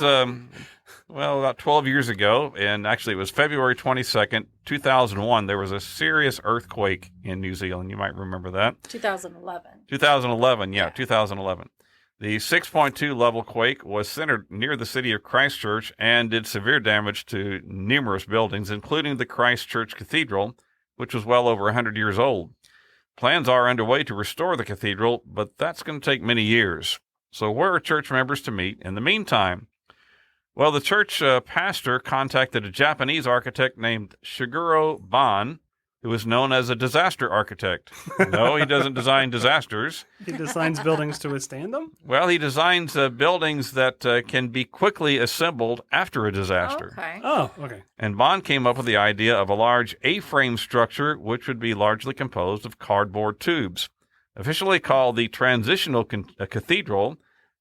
12 years ago, and actually it was February 22nd, 2001, there was a serious earthquake in New Zealand. You might remember that. 2011. 2011, yeah. 2011. The 6.2 level quake was centered near the city of Christchurch and did severe damage to numerous buildings, including the Christchurch Cathedral, which was well over 100 years old. Plans are underway to restore the cathedral, but that's going to take many years. So where are church members to meet in the meantime? Well, the church pastor contacted a Japanese architect named Shigeru Ban, who is known as a disaster architect. No, he doesn't design disasters. He designs buildings to withstand them? Well, he designs buildings that can be quickly assembled after a disaster. Okay. Oh, okay. And Bond came up with the idea of a large A-frame structure, which would be largely composed of cardboard tubes. Officially called the Transitional Cathedral,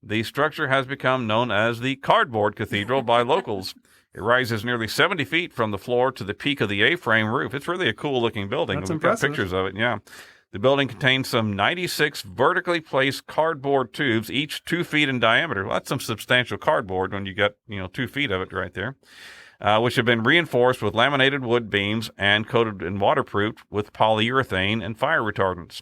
the structure has become known as the Cardboard Cathedral by locals. It rises nearly 70 feet from the floor to the peak of the A-frame roof. It's really a cool-looking building. That's We've impressive. got pictures of it, yeah. The building contains some 96 vertically placed cardboard tubes, each 2 feet in diameter. Well, that's some substantial cardboard when you got 2 feet of it right there, which have been reinforced with laminated wood beams and coated and waterproofed with polyurethane and fire retardants.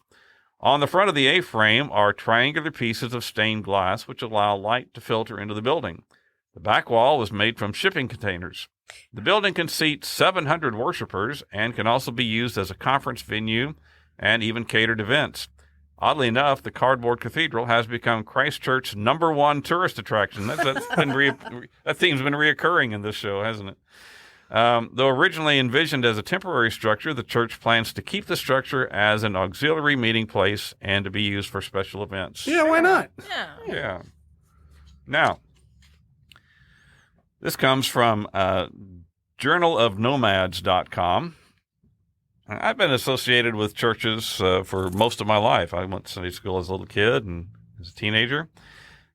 On the front of the A-frame are triangular pieces of stained glass, which allow light to filter into the building. The back wall was made from shipping containers. The building can seat 700 worshipers and can also be used as a conference venue and even catered events. Oddly enough, the Cardboard Cathedral has become Christchurch's #1 tourist attraction. That theme's been reoccurring in this show, hasn't it? Though originally envisioned as a temporary structure, the church plans to keep the structure as an auxiliary meeting place and to be used for special events. Yeah, why not? Yeah. Now, this comes from journalofnomads.com. I've been associated with churches for most of my life. I went to Sunday school as a little kid and as a teenager.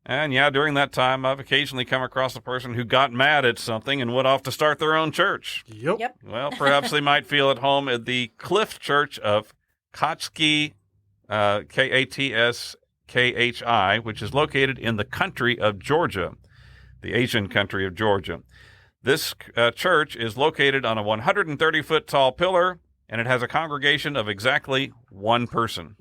And yeah, during that time, I've occasionally come across a person who got mad at something and went off to start their own church. Yep. Well, perhaps they might feel at home at the Cliff Church of Katski, Katskhi, which is located in the country of Georgia, the Asian country of Georgia. This church is located on a 130-foot tall pillar, and it has a congregation of exactly one person.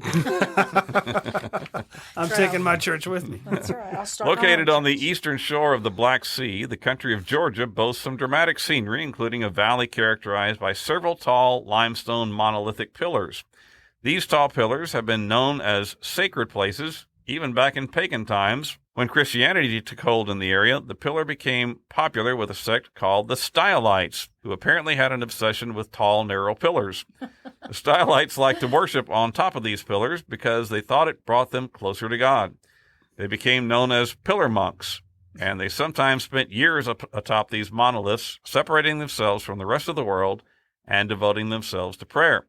I'm taking my church with me. That's right. I'll start Located on the eastern shore of the Black Sea, the country of Georgia boasts some dramatic scenery, including a valley characterized by several tall limestone monolithic pillars. These tall pillars have been known as sacred places, even back in pagan times. When Christianity took hold in the area, the pillar became popular with a sect called the Stylites, who apparently had an obsession with tall, narrow pillars. The Stylites liked to worship on top of these pillars because they thought it brought them closer to God. They became known as pillar monks, and they sometimes spent years atop these monoliths, separating themselves from the rest of the world and devoting themselves to prayer.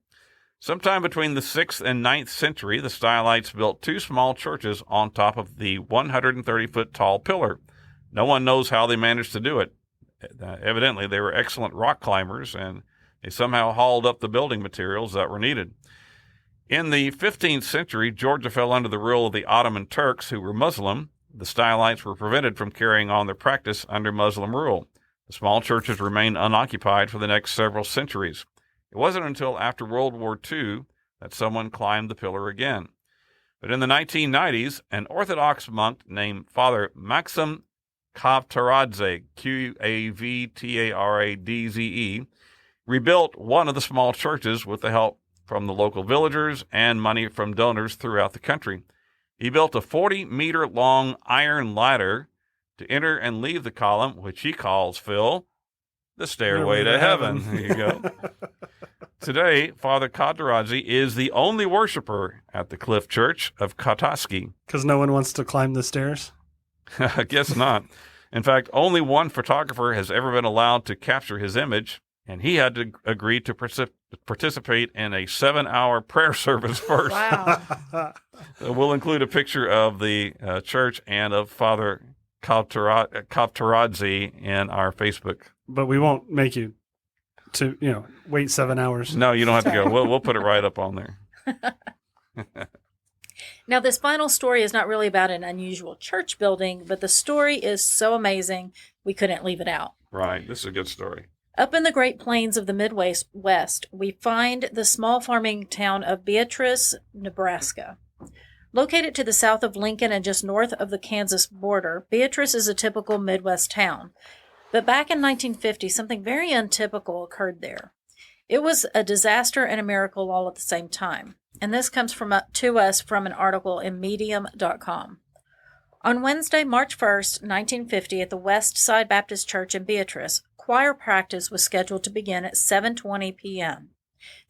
Sometime between the 6th and 9th century, the Stylites built two small churches on top of the 130-foot tall pillar. No one knows how they managed to do it. Evidently, they were excellent rock climbers, and they somehow hauled up the building materials that were needed. In the 15th century, Georgia fell under the rule of the Ottoman Turks, who were Muslim. The Stylites were prevented from carrying on their practice under Muslim rule. The small churches remained unoccupied for the next several centuries. It wasn't until after World War II that someone climbed the pillar again. But in the 1990s, an Orthodox monk named Father Maxim Kavtaradze, Qavtaradze, rebuilt one of the small churches with the help from the local villagers and money from donors throughout the country. He built a 40-meter-long iron ladder to enter and leave the column, which he calls, Phil, the stairway to heaven. There you go. Today, Father Kavtaradze is the only worshiper at the Cliff Church of Katski. Because no one wants to climb the stairs? I guess not. In fact, only one photographer has ever been allowed to capture his image, and he had to agree to participate in a 7-hour prayer service first. Wow. We'll include a picture of the church and of Father Kavtaradze in our Facebook. But we won't make you to, wait 7 hours. No, you don't have to go. We'll put it right up on there. Now, this final story is not really about an unusual church building, but the story is so amazing we couldn't leave it out. Right. This is a good story. Up in the Great Plains of the Midwest, we find the small farming town of Beatrice, Nebraska. Located to the south of Lincoln and just north of the Kansas border, Beatrice is a typical Midwest town. But back in 1950, something very untypical occurred there. It was a disaster and a miracle all at the same time. And this comes to us from an article in Medium.com. On Wednesday, March 1st, 1950, at the West Side Baptist Church in Beatrice, choir practice was scheduled to begin at 7:20 p.m.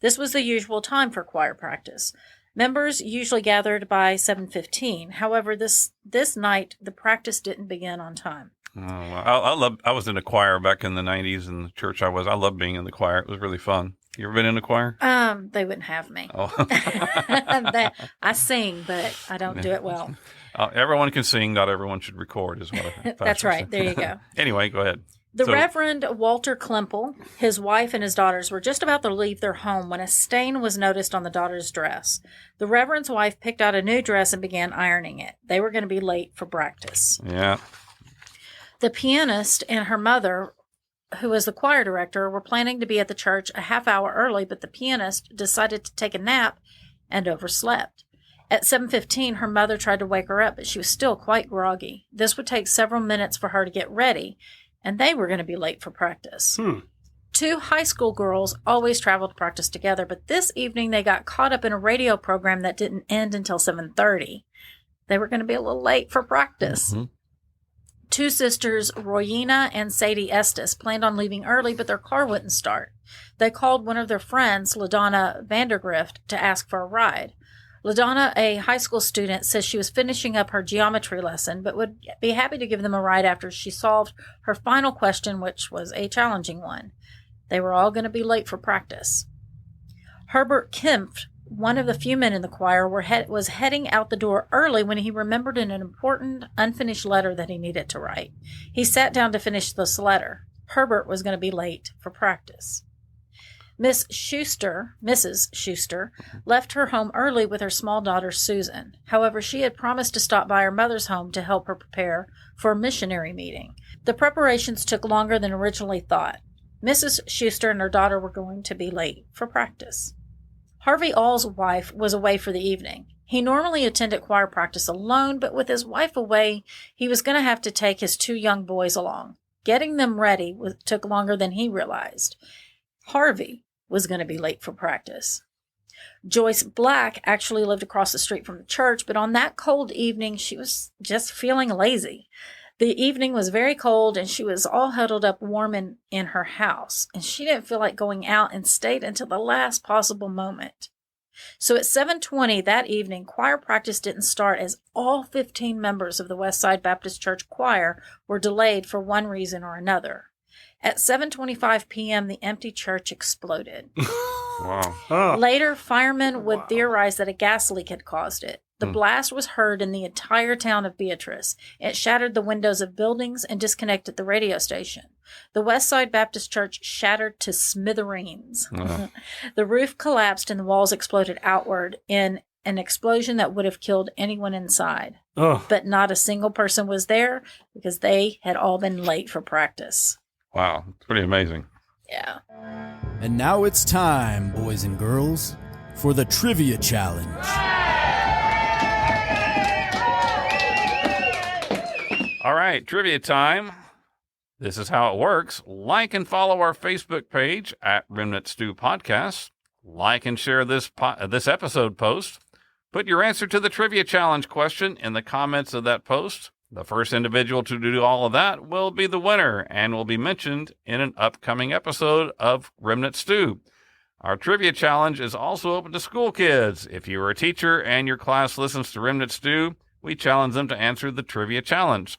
This was the usual time for choir practice. Members usually gathered by 7:15. However, this night, the practice didn't begin on time. Oh, I was in a choir back in the 90s in the church I was. I loved being in the choir. It was really fun. You ever been in a choir? They wouldn't have me. Oh. I sing, but I don't do it well. Everyone can sing. Not everyone should record, is what I That's right. There you go. Anyway, go ahead. The Reverend Walter Klemple, his wife, and his daughters were just about to leave their home when a stain was noticed on the daughter's dress. The Reverend's wife picked out a new dress and began ironing it. They were going to be late for practice. Yeah. The pianist and her mother, who was the choir director, were planning to be at the church a half hour early, but the pianist decided to take a nap and overslept. At 7:15, her mother tried to wake her up, but she was still quite groggy. This would take several minutes for her to get ready, and they were going to be late for practice. Two high school girls always traveled to practice together, but this evening they got caught up in a radio program that didn't end until 7:30. They were going to be a little late for practice. Mm-hmm. Two sisters, Royina and Sadie Estes, planned on leaving early, but their car wouldn't start. They called one of their friends, LaDonna Vandergrift, to ask for a ride. LaDonna, a high school student, says she was finishing up her geometry lesson, but would be happy to give them a ride after she solved her final question, which was a challenging one. They were all going to be late for practice. Herbert Kempf, one of the few men in the choir, was heading out the door early when he remembered an important unfinished letter that he needed to write. He sat down to finish this letter. Herbert was going to be late for practice. Mrs. Schuster left her home early with her small daughter, Susan. However, she had promised to stop by her mother's home to help her prepare for a missionary meeting. The preparations took longer than originally thought. Mrs. Schuster and her daughter were going to be late for practice. Harvey All's wife was away for the evening. He normally attended choir practice alone, but with his wife away, he was going to have to take his 2 young boys along. Getting them ready took longer than he realized. Harvey was going to be late for practice. Joyce Black actually lived across the street from the church, but on that cold evening, she was just feeling lazy. The evening was very cold, and she was all huddled up warm in her house, and she didn't feel like going out and stayed until the last possible moment. So at 7:20 that evening, choir practice didn't start as all 15 members of the Westside Baptist Church choir were delayed for one reason or another. At 7:25 p.m., the empty church exploded. Wow. Oh. Later, firemen would theorize that a gas leak had caused it. The blast was heard in the entire town of Beatrice. It shattered the windows of buildings and disconnected the radio station. The Westside Baptist Church shattered to smithereens. The roof collapsed and the walls exploded outward in an explosion that would have killed anyone inside. Oh. But not a single person was there because they had all been late for practice. Wow. It's pretty amazing. Yeah. And now it's time, boys and girls, for the Trivia Challenge. All right, trivia time. This is how it works. Like and follow our Facebook page at Remnant Stew Podcast. Like and share this episode post. Put your answer to the Trivia Challenge question in the comments of that post. The first individual to do all of that will be the winner and will be mentioned in an upcoming episode of Remnant Stew. Our Trivia Challenge is also open to school kids. If you are a teacher and your class listens to Remnant Stew, we challenge them to answer the Trivia Challenge.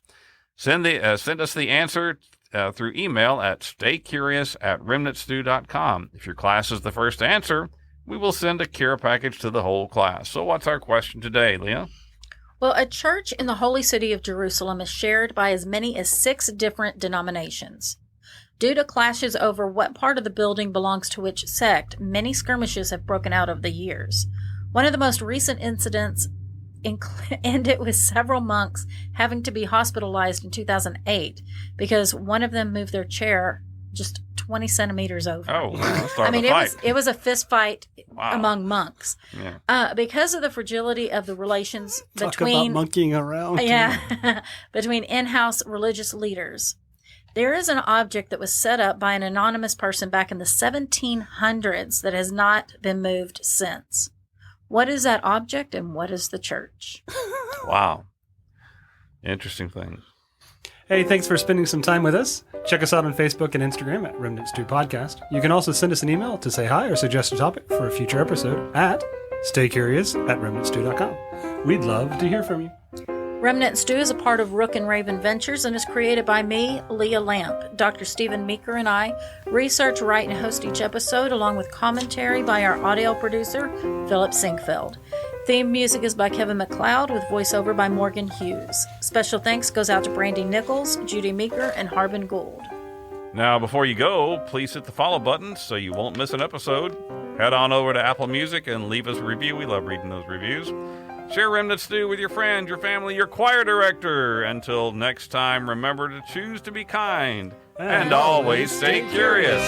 Send us the answer through email at staycurious@remnantstew.com. If your class is the first to answer, we will send a care package to the whole class. So what's our question today, Leah? Well, a church in the holy city of Jerusalem is shared by as many as 6 different denominations. Due to clashes over what part of the building belongs to which sect, many skirmishes have broken out over the years. One of the most recent incidents ended with several monks having to be hospitalized in 2008 because one of them moved their chair just 20 centimeters over. Oh, it was a fist fight among monks. Yeah. Because of the fragility of the relations Talk between about monkeying around. Yeah, between in-house religious leaders. There is an object that was set up by an anonymous person back in the 1700s that has not been moved since. What is that object and what is the church? Wow. Interesting things. Hey, thanks for spending some time with us. Check us out on Facebook and Instagram at Remnant Stew Podcast. You can also send us an email to say hi or suggest a topic for a future episode at staycurious@remnantstew.com. We'd love to hear from you. Remnant Stew is a part of Rook and Raven Ventures and is created by me, Leah Lamp. Dr. Stephen Meeker and I research, write, and host each episode, along with commentary by our audio producer, Philip Sinquefield. Theme music is by Kevin MacLeod with voiceover by Morgan Hughes. Special thanks goes out to Brandy Nichols, Judy, Meeker, and Harbin, Gould. Now, before you go, please hit the follow button so you won't miss an episode. Head on over to Apple Music and leave us a review. We love reading those reviews. Share Remnant Stew with your friends, your family, your choir director. Until next time, remember to choose to be kind and always stay curious.